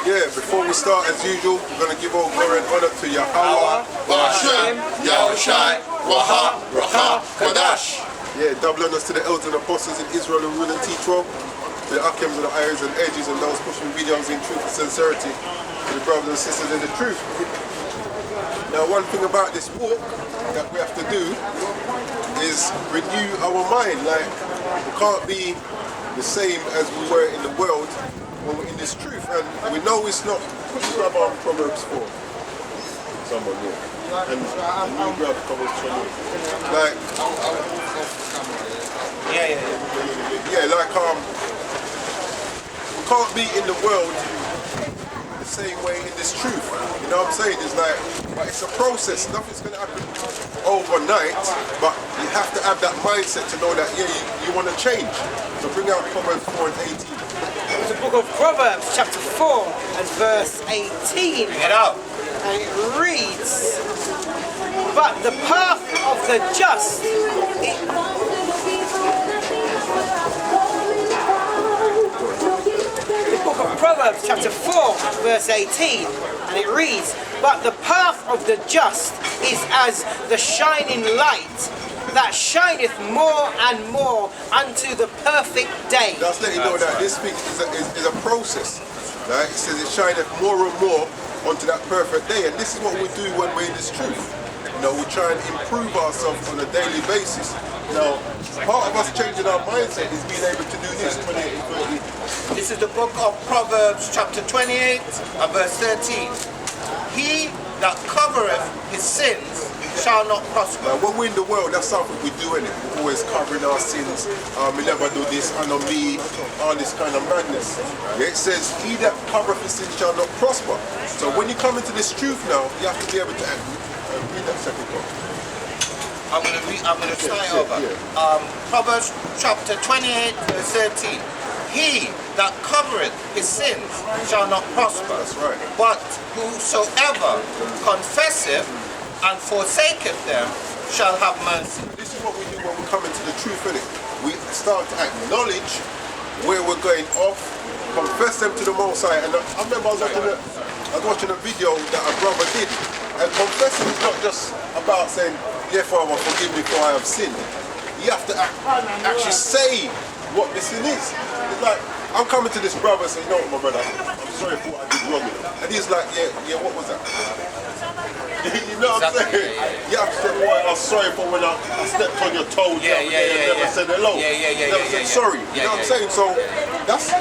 Yeah, before we start, as usual, we're going to give all glory and honor to Yahweh, Hashem, Yahushai, Waha, Raha, Kadash. Yeah, double honors to the elders and apostles in Israel who rule and teach well, to the Akims and the Ayers and Edges and those pushing videos in truth and sincerity, to the brothers and sisters in the truth. Now, one thing about this walk that we have to do is renew our mind. Like, we can't be the same as we were in the world when we're in this truth, and we know it's not. Could you grab on Proverbs 4? Someone, yeah. And you grab Proverbs 20. Like, yeah, like we can't be in the world the same way in this truth. You know what I'm saying? It's like, but it's a process. Nothing's going to happen overnight, but you have to have that mindset to know that, yeah, you want to change. So bring out Proverbs 4 and 18. It's the book of Proverbs, chapter 4 and verse 18. Bring it out. And it reads, but the path of the just the book of Proverbs, chapter 4, verse 18, and it reads, but the path of the just is as the shining light that shineth more and more unto the perfect day. Just let you know that this thing is a process. Right? It says it shineth more and more onto that perfect day, and this is what we do when we're in this truth. You know, we try and improve ourselves on a daily basis. Now, part of us changing our mindset is being able to do this 28 and 30. This is the book of Proverbs, chapter 28 and verse 13. He that covereth his sins shall not prosper. Now, when we're in the world, that's something we do, innit? We're always covering our sins. We never do this, and on me, all this kind of madness. Yeah, it says, he that covereth his sins shall not prosper. So when you come into this truth now, you have to be able to read that second part. I'm going to start over. Proverbs chapter 28 verse 13. He that covereth his sins shall not prosper. That's right. But whosoever confesseth and forsaketh them shall have mercy. This is what we do when we come into the truth, innit? We start to acknowledge where we're going off, confess them to the Most High. And I remember I was watching a video that a brother did, and confessing is not just about saying, yeah, Father, forgive me for I have sinned. You have to actually say what the sin is. It's like, I'm coming to this brother and saying, you know what, my brother, I'm sorry for what I did wrong. And he's like, yeah, what was that? You know what I'm saying? Yeah, I said, boy, I'm sorry for when I stepped on your toe. Never said hello. Never said sorry. You know what I'm saying? So that's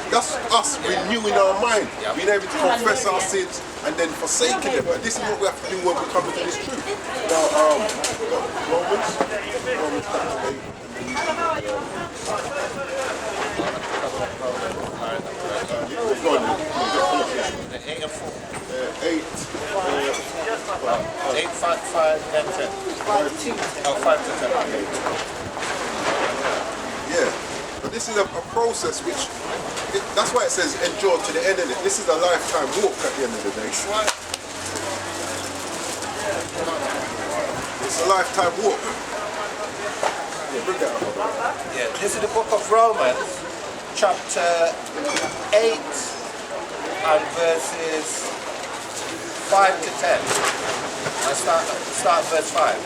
us renewing our mind, being able to confess our sins and then forsaking them. But this is what we have to do when we come into this truth. Now, Romans chapter 8. Go on, 8 and 4. 8. 8, 5, and 10. 5 to 10. Oh, 5 to 10. Yeah, but this is a process which, that's why it says endure to the end of it. This is a lifetime walk at the end of the day. It's a lifetime walk. Yeah, bring that up. Yeah, this is the book of Romans, chapter 8 and verses 5 to 10. I start verse 5.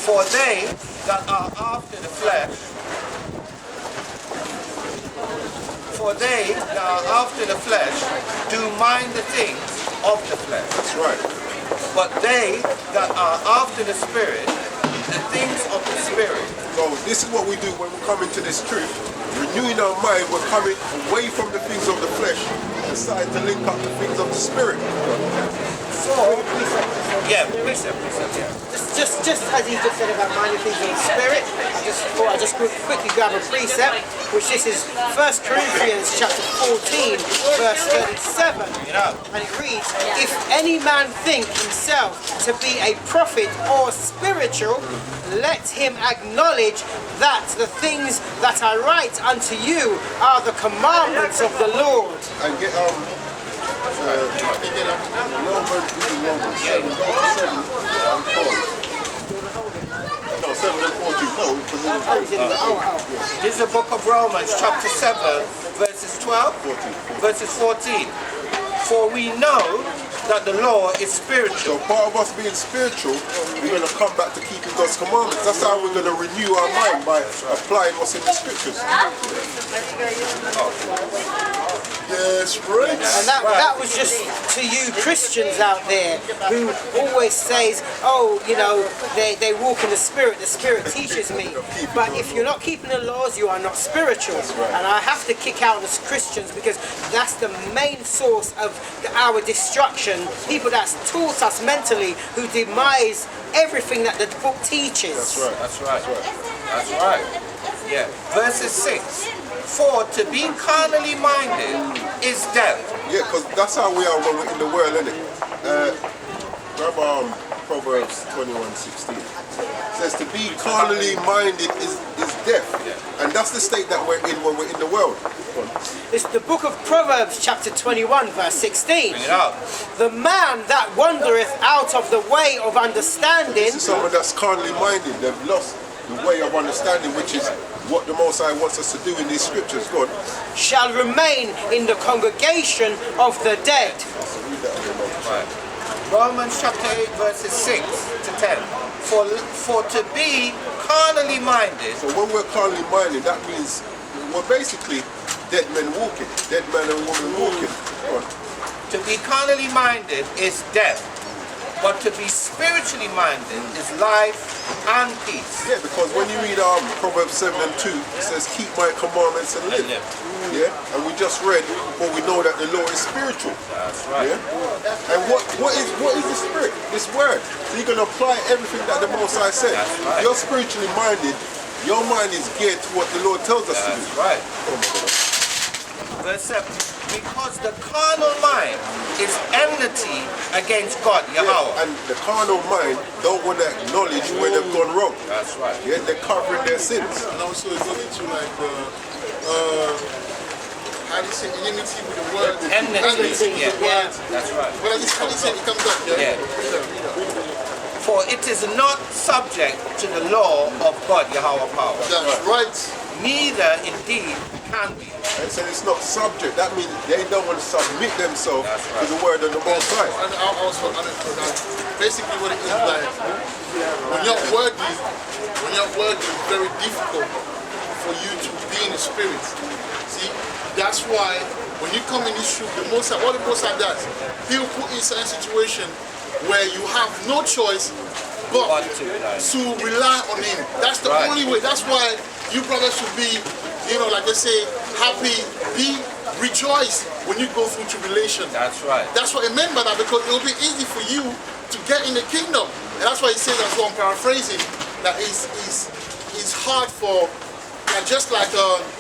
For they that are after the flesh, do mind the things of the flesh. That's right. But they that are after the Spirit, the things of the Spirit. So this is what we do when we come into this truth. Renewing our mind, we're coming away from the things of the flesh and starting to link up the things of the Spirit. Precept, yeah. Just as he just said about minding things of the Spirit, I just quickly grab a precept, which this is 1 Corinthians chapter 14, verse 37. And it reads, if any man think himself to be a prophet or spiritual, let him acknowledge that the things that I write unto you are the commandments of the Lord. And get Romans 7 and 4. No, 7 and 14. This is the book of Romans, chapter 7, verses 12, 14. verses 14. For we know that the law is So spiritual. part of us being spiritual, we're going to come back to keeping God's commandments. That's how we're going to renew our mind, by applying what's in the scriptures. Yes, right. And that was just to you Christians out there who always says, oh, you know, they walk in the Spirit teaches me. But if you're not keeping the laws, you are not spiritual. And I have to kick out the Christians because that's the main source of our destruction. People that's taught us mentally, who demise everything that the book teaches. That's right. That's right. That's right. Yeah. Verses 6. For to be carnally minded is death. Yeah, because that's how we are when we're in the world, isn't it? Grab Proverbs 21:16. It says to be carnally minded is death. And that's the state that we're in when we're in the world. It's the book of Proverbs chapter 21 verse 16. Bring it out. The man that wandereth out of the way of understanding This is someone that's carnally minded. They've lost the way of understanding, which is what the Most High wants us to do in these scriptures. God. shall remain in the congregation of the dead. Right. Romans chapter 8 verses 6 to 10. For to be carnally minded. So when we're carnally minded, that means we're basically dead men walking, dead man and woman walking. Go on. To be carnally minded is death, but to be spiritually minded is life and peace. Yeah, because when you read Proverbs 7:2, it says, keep my commandments and live. Yeah, and we just read, for we know that the law is spiritual. That's right. Yeah? And what is the spirit? This word. So you're going to apply everything that the Most High said. That's right. You're spiritually minded, your mind is geared to what the Lord tells us to do. That's right. Oh my God. Verse 7. Because the carnal mind is enmity against God, Yahweh. And the carnal mind don't want to acknowledge where they've gone wrong. That's right. Yeah, they're covering their sins. And also it's going into like how do you say enmity with the word? Enmity, with the yeah. word. That's right. Well, how do you say it comes up? Yeah. For it is not subject to the law of God, Yahweh power. That's right. Neither indeed can be. And so it's not subject. That means they don't want to submit themselves That's to right. the word of the Most High. And also, basically what it is like, when you're working, it's very difficult for you to be in the spirit. See, that's why when you come in this truth, what the Most High does, He'll put you in a certain situation where you have no choice but to rely on Him. That's the Right. only way. That's why you brothers should be, like they say, happy, rejoice when you go through tribulation. That's right. That's what I meant by that, because it will be easy for you to get in the kingdom. And that's why he says, that's what I'm paraphrasing, that it's hard for, just like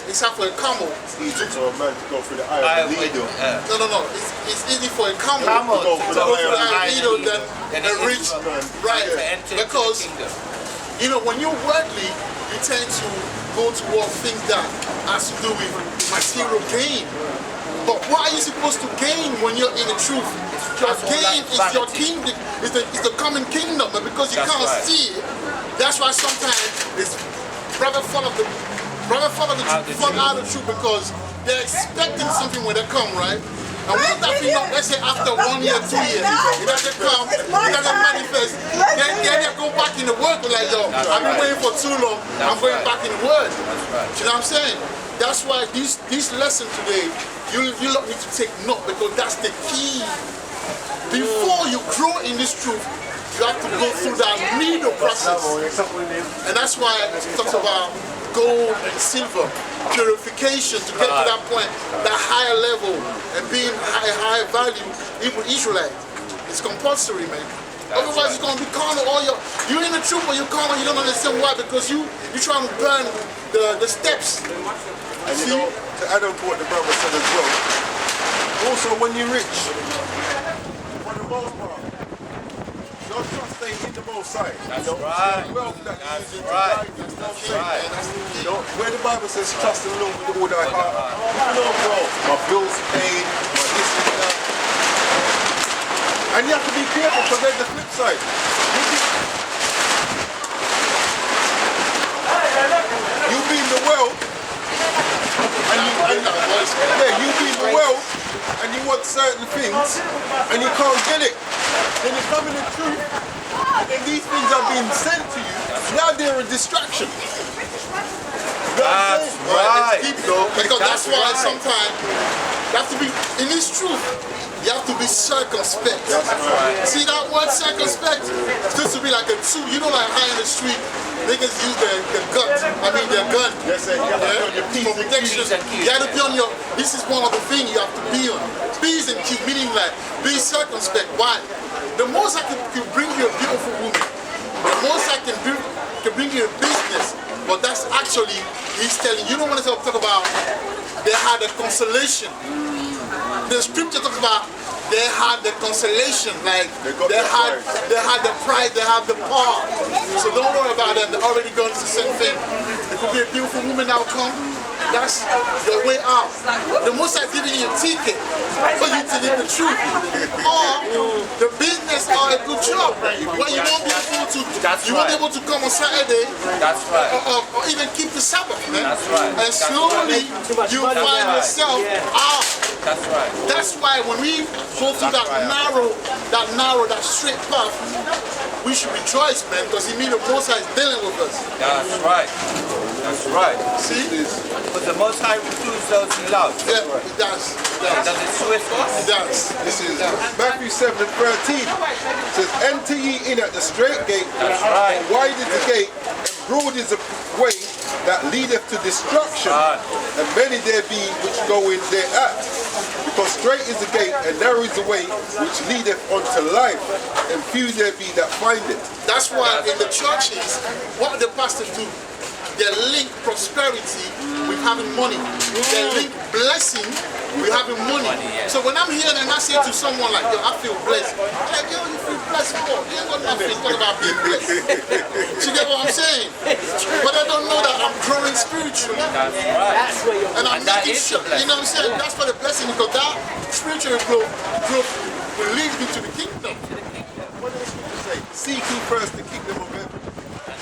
it's hard for a camel. It's easy for a man to go through the eye of the needle. No. It's easy for a camel Camel to go through the eye of the needle than than a a rich Israel. right. To enter into the Because kingdom. when you're worldly, you tend to go toward things that has to do with material gain. But what are you supposed to gain when you're in the truth? Your gain is your kingdom, is the coming kingdom, and because you can't see it, that's why sometimes it's brother fall out of the truth because they're expecting something when they come, right? And what that thing, let's say after 1 year, 2 years, it doesn't come, it doesn't manifest, then they go back in the word, like, yo, I've been waiting for too long, I'm going back in the word. You know what I'm saying? That's why this lesson today, you lot need to take note, because that's the key. Before you grow in this truth, you have to go through that needle process. And that's why it talks about gold and silver, purification to get to that point, that higher level, and being higher value, even Israelite. It's compulsory, man. Otherwise, it's going to be carnal. You're in the truth, but you're carnal. You don't understand why, because you're trying to burn the steps. And to add on to what the brother said as well, also when you're rich, for the most part, your trust ain't in the Most High. That's right. The wealth that you That's use right. That's right. Where the Bible says trust in the Lord with all thy heart. Bro, my bills paid, my this and that. And you have to be careful, because there's the flip side. You be in the world, you be in the world, and you want certain things and you can't get it. Then you come in the truth and then these things are being sent to you. Now they're a distraction. That's right. Let's keep though, because that's why sometimes you have to be, in this truth, you have to be circumspect. That's right. See that word circumspect? It's supposed to be like a tool. You know, like high in the street, niggas use their gun. Yes, sir. You have to be on your P's For and protection. Q's. You have to be on your, this is one of the things you have to be on. P's and Q's, meaning like, be circumspect. Why? The most I can bring you a beautiful woman, the most I can bring you a business, but that's actually, he's telling you, don't want to talk about, they had a consolation. The scripture talks about they had the consolation, like they had the pride, they have the power. So don't worry about them, they're already going to the same thing. It could be a beautiful woman that will come. That's your way out. The most I've given you a ticket for you to live the truth. Or the business or a good job where you won't be able to won't be able to come on Saturday. That's right. Or even keep the Sabbath, man. That's right. And slowly you find yourself out. That's right. That's why when we go through that straight path, we should rejoice, man, because it means the Most High is dealing with us. That's right. That's right. See? But the Most High reproves those he loves. Yeah, it does. It does. Does it swift us? It does. This is Matthew 7:13. It says, enter ye in at the straight gate, That's right. and wide is the gate, and broad is the way that leadeth to destruction, Right. and many there be which go in thereat. Because straight is the gate, and narrow is the way which leadeth unto life, and few there be that find it. That's why in the churches, what the pastors do, they link prosperity with having money. They link blessing with having money. So when I'm here and I say to someone like, yo, I feel blessed. I'm like, yo, you feel blessed for? You ain't got nothing to talk about being blessed. You get what I'm saying? But I don't know that I'm growing spiritually. That's right. That's where you're And I'm that making is sure, the blessing. you know what I'm saying? That's for the blessing, because that spiritual growth will lead me to the kingdom. What does the scripture say? Seek ye first the kingdom of heaven,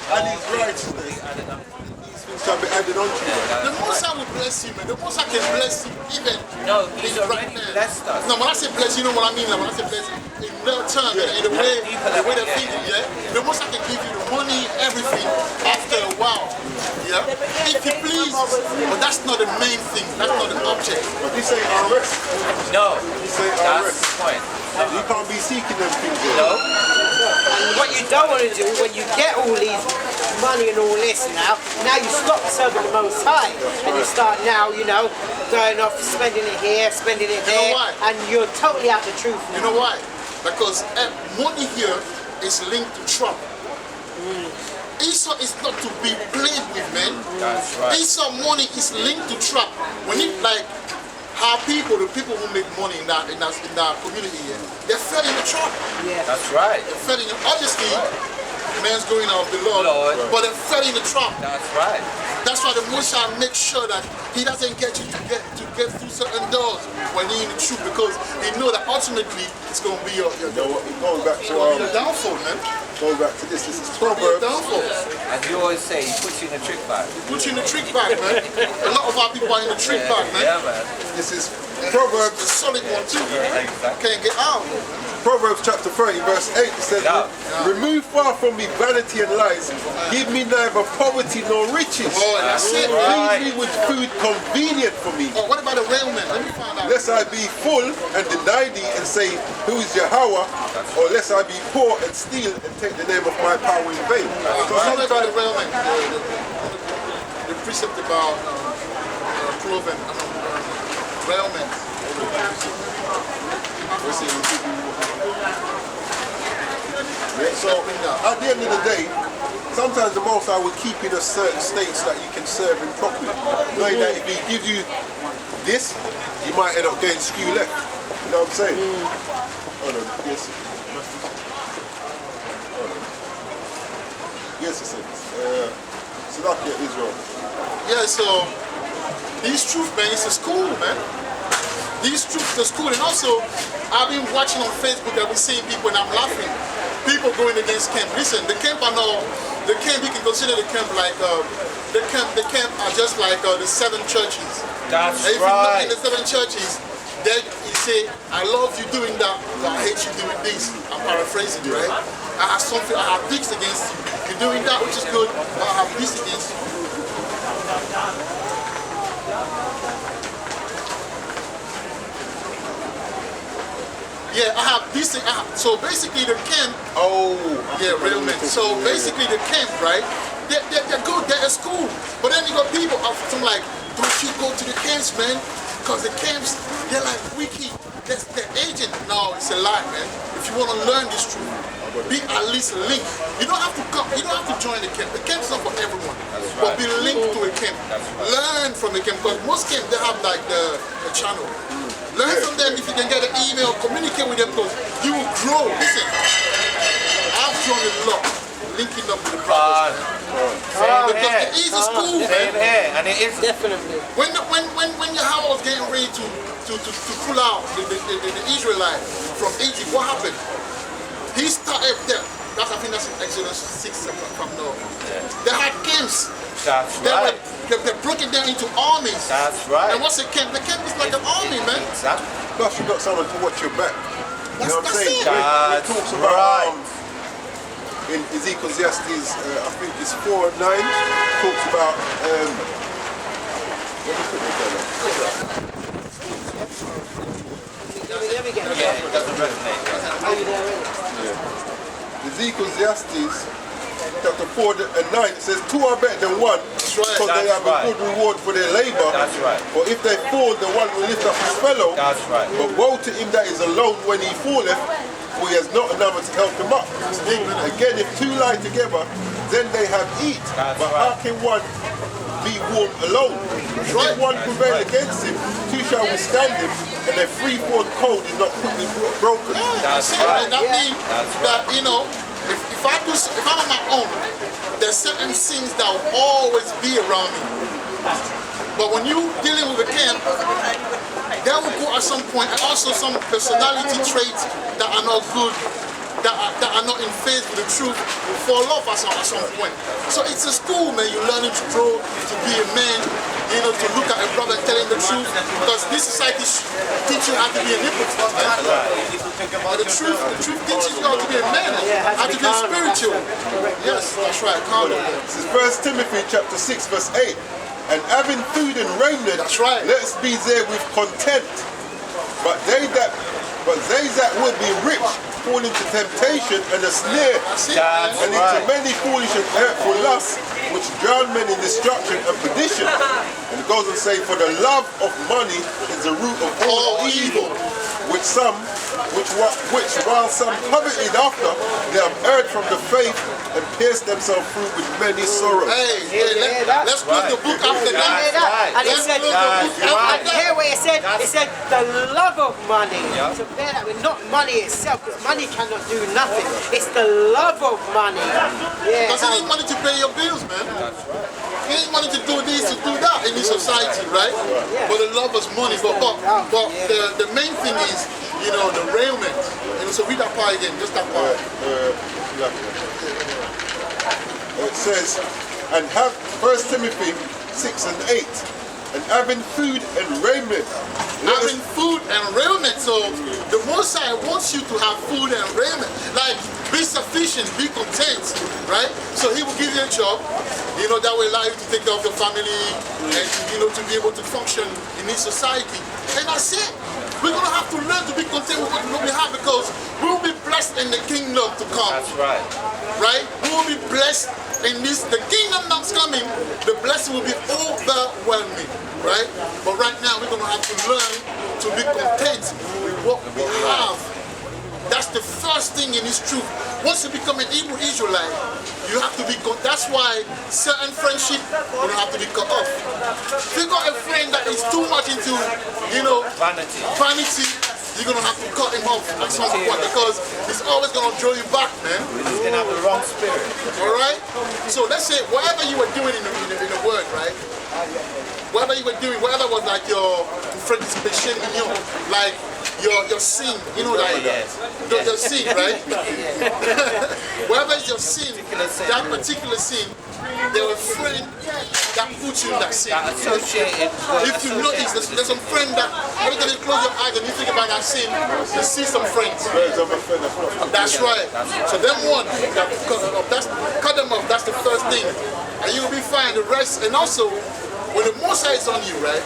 and his righteousness. These things shall be added unto you. The most I will bless you, man. The most I can bless you, even No, he's in already blessed us. No, when I say bless, you know what I mean. Like, when I say bless, in real terms, in the way they're thinking, yeah. The most I can give you the money, everything, after a while, yeah. If you please, but that's not the main thing. That's not the object. But this ain't our rest. No, This ain't our that's rest. the point. You can't be seeking them things. No, And what you don't want to do when you get all these money and all this now you stop serving the Most High and you start now, going off, spending it here, spending it You know there, why? and you're totally out the truth. You know why? Because money here is linked to Trump. Esau is not to be played with, man. that's right. Esau money is linked to trap. When it like how the people who make money in that community here, they fell in the trap. Yeah. That's right. They fell in obviously man's going out of the Lord, but they fell in the trap. That's right. That's why the Most High makes sure that he doesn't get you to get through certain doors when you're in the truth, because he know that ultimately it's going to be your Going back to downfall, man. going back to this is Your Proverbs. downfall. And you always say he puts you in a trick bag. Put you in the trick bag, man. A lot of our people are in the trick bag, man. Yeah, man. This is The Proverbs. solid one too. Exactly. Can't get out. Proverbs chapter 30 verse 8 it says, Yeah. remove far from me vanity and lies, give me neither poverty nor riches. Oh, that's it. Right. Feed me with food convenient for me, Oh, what about the railman? Let me find out. lest I be full and deny thee and say, who is Yahweh? Or lest I be poor and steal and take the name of my power in vain. So What about the sometimes railman? The precept about Proverbs, railmen. So at the end of the day, sometimes the Most High will keep you in a certain states that you can serve him properly. Knowing that if he gives you this, you might end up getting skew left. You know what I'm saying? Hold on. Yes. Hold on. Yes, it says. Salakia Israel. Yeah, so these truth, man, it's a school, man. These truths, the school, and also I've been watching on Facebook. I've been seeing people, and I'm laughing. People going against camp. Listen, the camp are no, the camp you can consider the camp like the camp are just like the 7 churches. That's If you look right. in the 7 churches, then he say, I love you doing that, but I hate you doing this. I'm paraphrasing, right? I have this against you. You're doing that, which is good, but I have this against you. Yeah, I have this thing. So basically the camp. Oh. Yeah, real men. So basically the camp, right? They're good, they're at school. But then you got people up from like, don't you go to the camps, man? Because the camps, they're like wiki. They're agent. No, it's a lie, man. If you want to learn this truth, be at least linked. You don't have to come, you don't have to join the camp. The camp's not for everyone. But be linked to a camp. Learn from the camp. Because most camps, they have like the channel. Learn from them if you can get an email, communicate with them because you will grow. Listen, I've grown a lot linking up with the brothers. Because it is a school, man. And it is Definitely. When Yahweh was getting ready to pull out the Israelite from Egypt, what happened? He started there. I think that's in Exodus 6 from now. They had camps. That's right. They're broken down into armies. That's right. And what's a camp? The camp is like an army, man. Exactly. Plus you got someone to watch your back. You know what I'm saying? It. When it talks about in Ecclesiastes, I think it's 4 and 9, talks about let me put it down. Let me get it. Yeah, it doesn't resonate. Are you there already? Ecclesiastes chapter 4 and 9, it says, two are better than one, because they have a good reward for their labor. That's right. For if they fall, the one will lift up his fellow. That's right. But woe to him that is alone when he falleth, for he has not another to help him up. Again, if two lie together, then they have eat. That's but how can one be warm alone? If one prevail against him, two shall withstand him, and a threefold cold is not quickly broken. That's right. That means that, you know, if I'm on my own, there's certain things that will always be around me. But when you're dealing with a camp, there will go at some point, and also some personality traits that are not good, that are not in phase with the truth, will fall off at some point. So it's a school, man. You're learning to grow, to be a man, you know, to look at a brother and tell him the truth. Because this society teaches you how to be an hypocrite, man. But the truth teaches you how to be a man, how to be spiritual. Yes, that's right. This is 1 Timothy chapter 6 verse 8. And having food and raiment, that's right. Let us be there with content. But they that would be rich fall into temptation and a snare, and into many foolish and hurtful lusts, which drown men in destruction and perdition. And it goes on to say, for the love of money is the root of all evil, which while some coveted after, they have erred from the faith and pierced themselves through with many sorrows. Let's close the book after that. And it said, here where it said the love of money. So bear that with not money itself, because money cannot do nothing. It's the love of money. Yeah. Because you need money to pay your bills, man. You need money to do this, to do that in this society, right? But the love is money. But the main thing is, you know, the raiment. You know, so read that part again, just that part. It says, and have 1 Timothy 6 and 8, and having food and raiment. Having food and raiment. So the Most High wants you to have food and raiment. Like, be sufficient, be content, right? So he will give you a job, you know, that will allow you to take care of your family and, you know, to be able to function in this society. And that's it. We're going to have to learn to be content with what we have, because we will be blessed in the kingdom to come. That's right. Right? We will be blessed in this, the kingdom that's coming, the blessing will be overwhelming. Right? But right now we're going to have to learn to be content with what we have. That's the first thing in this truth. Once you become an Hebrew Israelite, you have to be content. That's why certain friendship will have to be cut off. If you got a friend that is too much into, you know, vanity, you're going to have to cut him off at some point, because he's always going to draw you back, man. He's going to have the wrong spirit. Alright? So let's say whatever you were doing in the word, right? Whatever you were doing, whatever was like your péché mignon, like your sin, you know, like your sin, right? Whatever is your sin, that particular sin, They're a friend that puts you in that sin. That associated with If you notice, there's some friend that every time you close your eyes and you think about that sin, you see some friends. That's right. So them one, cut them off. That's the first thing, and you'll be fine. The rest, and also when the Most High is on you, right?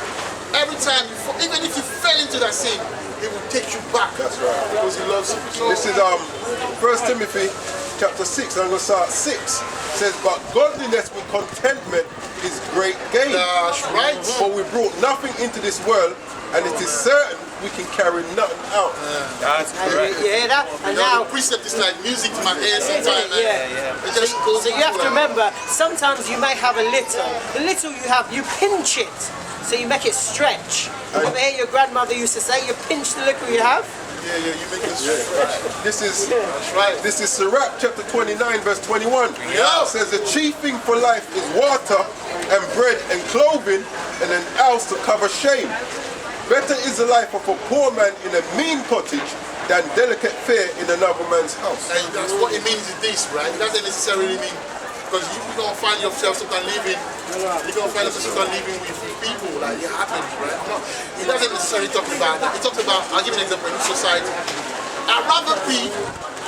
Every time you, even if you fell into that sin, He will take you back. That's right. Because He loves you. So, This is 1 Timothy chapter 6, I'm going to start 6. Says, but godliness with contentment is great gain. that's right. For we brought nothing into this world, and it is certain we can carry nothing out. That's correct. You hear that? And You know, now, the precept is like music to my ears sometimes, man. Yeah. It just goes so you have to into it. remember, sometimes you may have a little. The little you have, you pinch it. So you make it stretch. You ever hear your grandmother used to say, you pinch the little you have? Yeah, you make it straight. This is That's right. This is Sirach chapter 29 verse 21. Yeah. It says the chief thing for life is water and bread and clothing and an house to cover shame. Better is the life of a poor man in a mean cottage than delicate fare in another man's house. And that's what it means is this, right? It doesn't necessarily mean, because you're going to find yourself sometimes living, with people, like it happens, right? No, it doesn't necessarily talk about that. It talks about, I'll give you an example in society. I'd rather be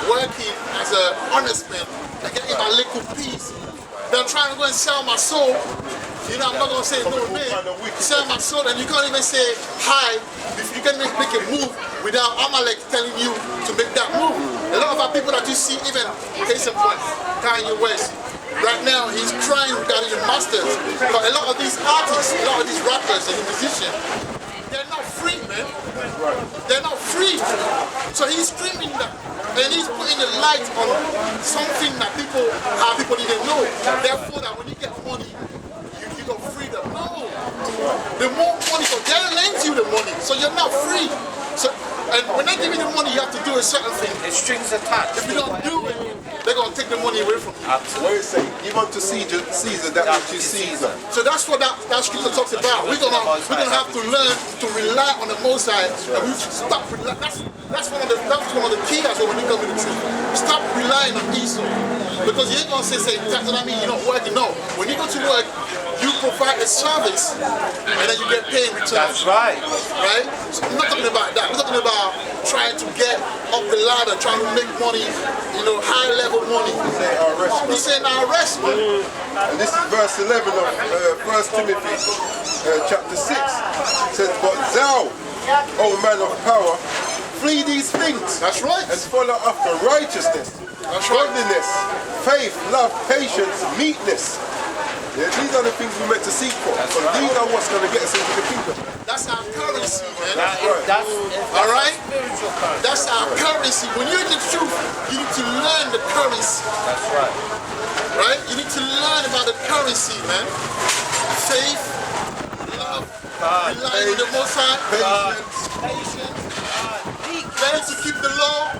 working as an honest man and getting my little piece than trying to go and sell my soul. You know, I'm not going to say no name. Sell my soul, and you can't even say hi if you can make a move without Amalek telling you to make that move. A lot of our people that you see, even case in point, Kanye West, right now he's trying regarding the masters. But a lot of these artists, a lot of these rappers and the musicians, they're not free, man. They're not free. So he's screaming that. And he's putting the light on something that people didn't know. Therefore, that when you get money, you got freedom. No. The more money, so they lend you the money, so you're not free. So, and when they give you the money, you have to do a certain thing. The strings attached. If you don't do it, they're going to take the money away from you. What is saying? Give unto Caesar that which is Caesar. So that's what that scripture talks about. We're gonna have to learn to rely on the Most High, and we should stop relying. That's one of the key as well when you come to the truth. Stop relying on Esau, because you ain't gonna say that's what I mean. You're not working. No, when you go to work, you provide a service, and then you get paid in return. That's right. Right? So I'm not talking about that. We're talking about trying to get up the ladder, trying to make money, high level money. Say our rest. He's saying our rest, man. And this is verse 11 of 1 Timothy chapter 6. It says, but thou, O man of power, flee these things. That's right. And follow after righteousness, godliness, faith, love, patience, meekness. Yeah, these are the things we're meant to seek for. So these are what's going to get us into the kingdom. That's our currency, man. That's All right? spiritual currency. That's our currency. When you're in the truth, you need to learn the currency. That's right. Right? You need to learn about the currency, man. Faith, love, relying on the Most High, patience, ready to keep the law.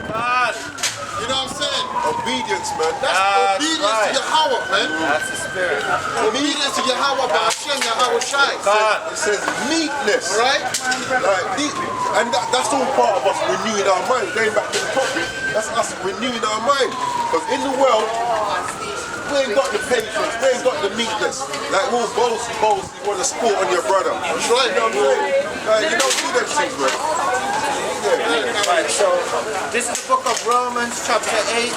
You know what I'm saying? Obedience, man. That's obedience to Yahweh, man. That's the spirit. Obedience to Yahweh by Hashem, Yahweh Shai. It says meekness. Right? And that's all part of us renewing our mind. Going back to the topic, that's us renewing our mind. Because in the world, we ain't got the patience, we ain't got the meekness. Like we'll boast, you want to sport on your brother. That's right. You know what I'm saying? Like, you don't do them things, man. Right, so this is the book of Romans chapter 8,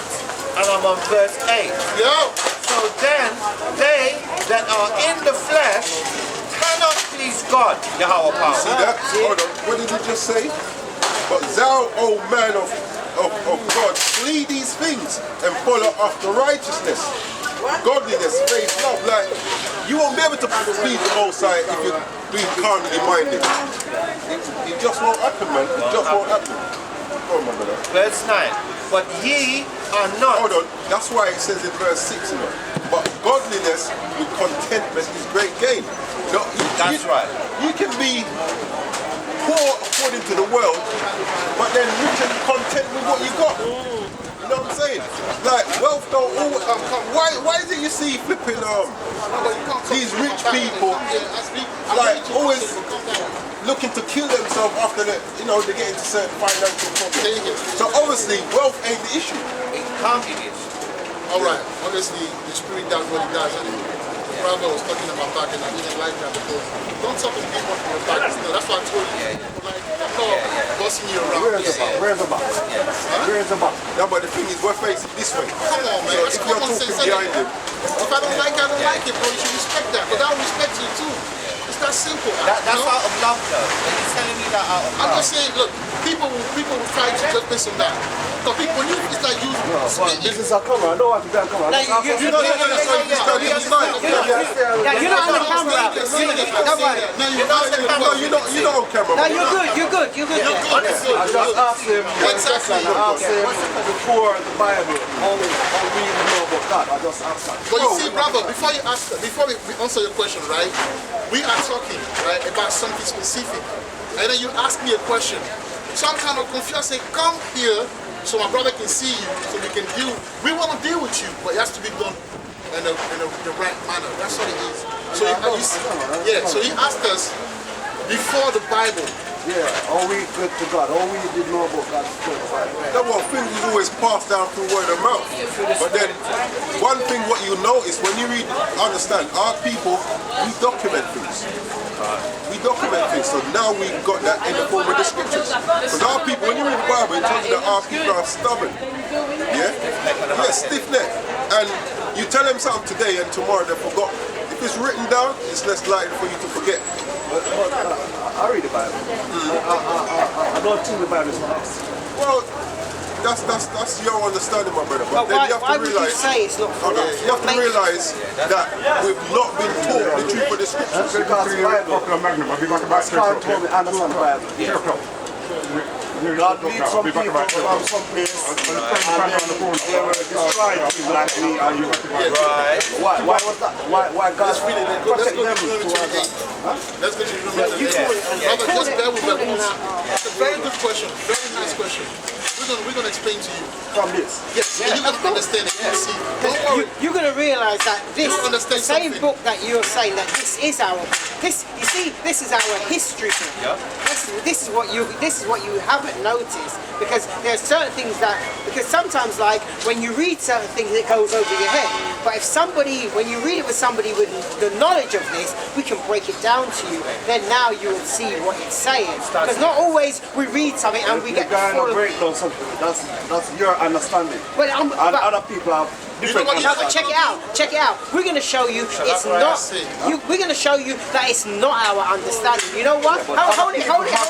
and I'm on verse 8. Yo! So then, they that are in the flesh cannot please God, Yahweh power. See that? Hold on. What did he just say? But thou, O man of God, flee these things and follow after righteousness, godliness, faith, love. Like, you won't be able to please the Most High if you're being carnally minded. It just won't happen, man. It just won't happen. Go on, my brother. Verse 9. But ye are not. Hold on. That's why it says in verse 6, but godliness with contentment is great gain. That's right. You can be poor according to the world, but then rich and content with what you got. You know what I'm saying? Like, wealth don't always why is it you see flipping these rich people like always looking to kill themselves after they get into certain financial problems? So obviously wealth ain't the issue. It can't be this. Alright, obviously the spirit does what it does. And the brother was talking about back and I didn't like that because don't talk to people from the back. No, that's why I told you. Like, I'm not bossing you around. Where's the box? Where's the box? Yeah, but the thing is, we're facing this way. Come on, man. That's If you're common talking sense. behind him, If I don't like it, I don't like it, bro. You should respect that. But I'll respect you too. It's that simple. That's you know? out of love, though. When you're telling me that out of I'm love. just saying, look, people will try to just based on that. Because people, when you, it's like you This is a camera. I don't want to be on camera. Now, you're not on the camera. you're not on camera. No, you're good. I just asked him before the Bible how we know about God. I just asked that. But you see, brother, before we answer your question, right? We are talking, right, about something specific. And then you ask me a question. So I'm kind of confused. I say, come here so my brother can see you, so we can deal. We want to deal with you, but it has to be done in the right manner. That's what it is. So so he asked us before the Bible. Yeah, all we good to God. All we did know about God is the Bible. That one thing is always passed down through word of mouth. But then, one thing what you notice when you read, understand, our people, we document things. We document things. So now we've got that in the form of the scriptures. Because our people, when you read the Bible, it tells you that our people are stubborn. Yeah? Yeah, stiff-necked. And you tell them something today and tomorrow they forgot. If it's written down, it's less likely for you to forget. But I read the Bible. I don't think the Bible is for us. Well, that's your understanding, my brother. But then you have why to would you realize. say it's not for us? You have to realize that we've not been taught the truth of the scriptures. Because the Bible, God told me understand the Bible. God leads some people from some place they were destroyed people like me and you. Why was that? Why God protect them? Let's go to Brother, just bear with me. It's a very good question. Very nice question. We're going to explain to you. From this? Yes, and you're going to understand it. You see, don't worry. You're going to realise that this understand same something. book that you're saying that this is our this is our history book. Yeah. This is what you haven't noticed, because there are certain things that, because sometimes like when you read certain things it goes over your head, but if somebody, when you read it with somebody with the knowledge of this, we can break it down to you, then now you will see what it's saying. Because not always we read something and we get full of... break down something. That's your understanding. But other people have different but check it out. We're going to show you it's not. We're going to show you that it's not our understanding. You know what? Hold it.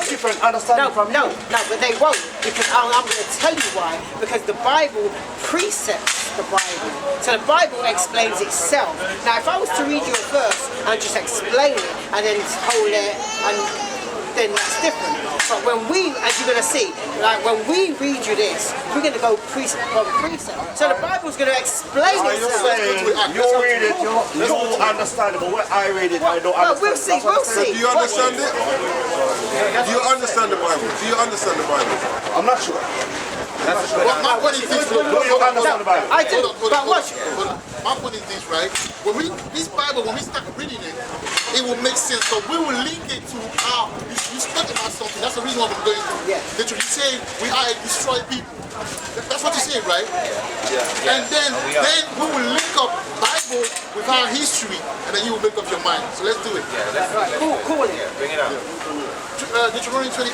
Different understanding from you. No, but they won't, because I'm going to tell you why. Because the Bible precepts the Bible, so the Bible explains itself. Now, if I was to read you a verse and just explain it and then hold it and then that's different. But when we, as you're going to see, like when we read you this, we're going to go precept from precept. So the Bible's going to explain Are you saying you read it, you understand it, but when I read it, I don't understand it? We'll see. Do you understand it? Do you understand the Bible? Do you understand the Bible? I'm not sure. Well, my point is this. Do you understand the Bible? I do, but watch. My point is this, right? This Bible, when we start reading it, it will make sense. So we will link it to how you spoke about something. That's the reason why we're going through. Yeah. Literally, you say we are a destroyed people. That's what you say, right? Yeah. And then we will link up Bible with our history, and then you will make up your mind. So let's do it. Cool it. Bring it up. Deuteronomy 28.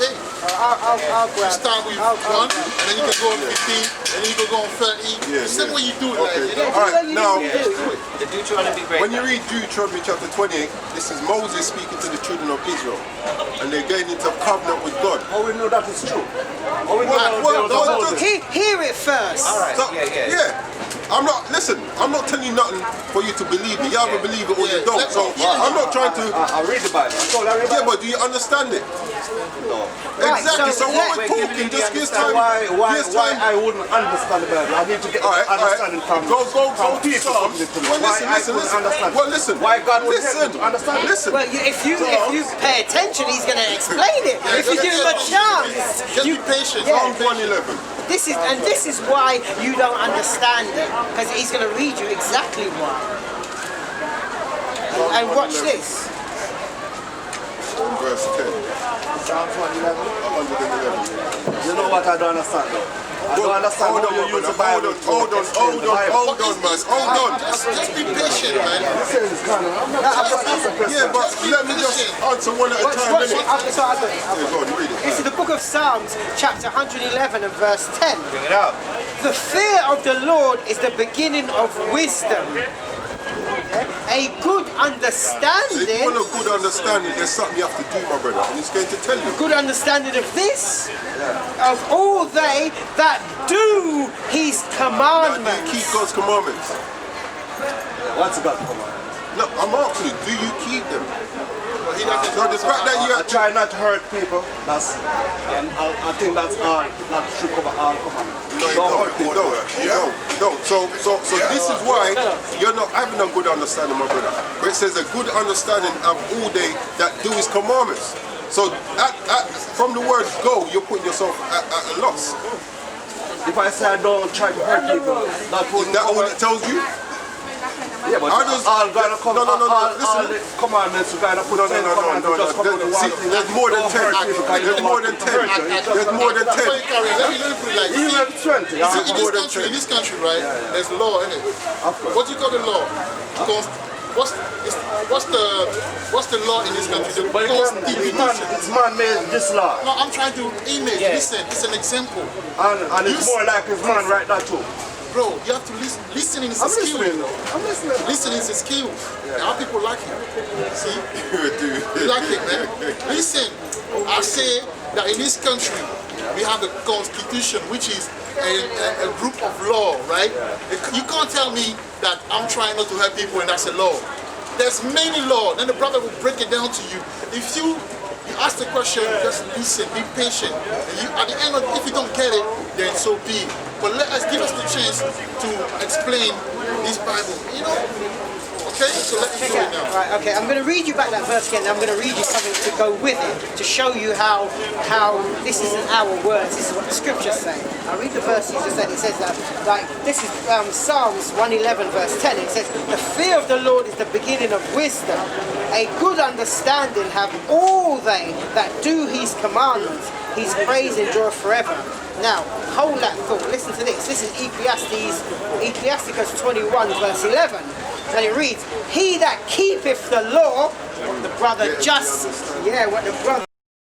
I'll grab. Start with 1, and then you can go on 15, and then you can go on 30. Same way you do it, like, you know? Alright, now, The Deuteronomy break. when you read Deuteronomy chapter 28, this is Moses speaking to the children of Israel. And they're getting into covenant with God. How we know that is true? How we know Hear it first. Alright, So, yeah. I'm not telling you nothing for you to believe me. You either believe it or you don't. So I'm not trying to. I read the Bible. Yeah, but do you understand it? No. Exactly. So when we're Wait, talking, give just me give the time. Why Give time. I wouldn't understand the Bible? I need to get understanding from Go from to people. Psalms. Well, listen. Well, listen. Why God would help Listen. me to understand? Listen. Well, if you pay attention, he's going to explain it. If you give him a chance, Just be patient. Psalm 111. this is why you don't understand it, because he's going to read you exactly why. And watch this. Verse 10. Psalms 111. 111. You know what I don't understand though? Hold on, hold on, man. Hold on, man. Hold on. Just be patient, man. Yeah, but let me just answer one at a time, innit? Yeah, go on, read it. This is the book of Psalms, chapter 111 and verse 10. Bring it out. The fear of the Lord is the beginning of wisdom. A good If you understanding, want a good understanding, there's something you have to do, my brother, and it's going to tell you. good understanding of this, of all they that do his Now, do you commandments. keep God's commandments? What's God's command? Look, I'm asking you, do you keep them? He doesn't So the fact that you I try not to hurt people. And I think that's all. Not to cover all commandments. don't hurt people. Don't. So this is why you're not having a good understanding, my brother. But it says a good understanding of all they that do his commandments. So from the word go, you're putting yourself at a loss. If I say I don't try to hurt people, that Is that all it tells you? Yeah, but Others- all gonna come. No, All listen. the commandments are gonna put on the commandments. Just come out with one See, thing. there's more than 10. There's more than 10. There's more than 10. Let me put it like this. Even 20. See, in this country, right, there's law in it. What do you call the law? Because what's the law in this country? The But Constitution. it's man-made, this law. No, I'm trying to image. Listen, it's an example. And it's more like his man right now too. Bro, you have to listen. Listening is a I'm skill. listening. I'm listening. Listening is a skill. And our people like it. See? Dude. You like it, man. Listen, I say that in this country, we have a constitution, which is a group of law, right? You can't tell me that I'm trying not to help people and that's a law. There's many laws. Then the brother will break it down to you. If you ask the question, just listen, be patient. And at the end of it, if you don't get it, then so be it. But give us the chance to explain this Bible, you know? Okay, so let me do it now. Right, okay, I'm going to read you back that verse again. I'm going to read you something to go with it to show you how this isn't our words. This is what the scriptures say. I'll read the verse you just said. It says that, like, this is Psalms 111 verse 10. It says, the fear of the Lord is the beginning of wisdom. A good understanding have all they that do his commandments. His praise endureth forever. Now, hold that thought. Listen to this. This is Ecclesiastes 21 verse 11. And it reads, he that keepeth the law, the brother just, what the brother